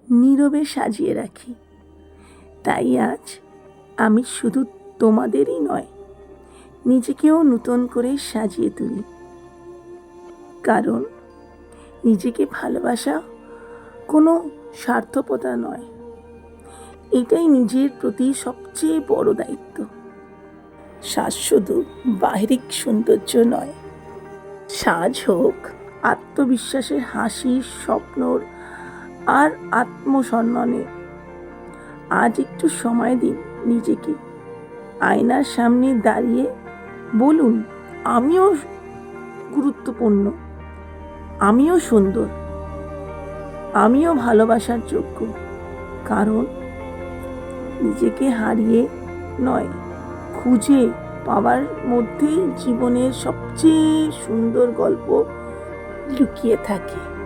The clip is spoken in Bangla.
নীরবে সাজিয়ে রাখি। তাই আজ আমি শুধু তোমাদেরই নয়, নিজেকেও নতুন করে সাজিয়ে তুলি। কারণ নিজেকে ভালোবাসা কোনো স্বার্থপরতা নয়, এটাই নিজের প্রতি সবচেয়ে বড় দায়িত্ব। সাজ শুধু বাহ্যিক সৌন্দর্য নয়, সাজ হোক আত্মবিশ্বাসের, হাসির, স্বপ্নর আর আত্মসম্মানের। আজ একটু সময় দিন নিজেকে। আয়নার সামনে দাঁড়িয়ে বলুন, আমিও গুরুত্বপূর্ণ, আমিও সুন্দর, আমিও ভালোবাসার যোগ্য। কারণ নিজেকে হারিয়ে নয়, খুঁজে পাওয়ার মধ্যেই জীবনের সবচেয়ে সুন্দর গল্প লুকিয়ে থাকে।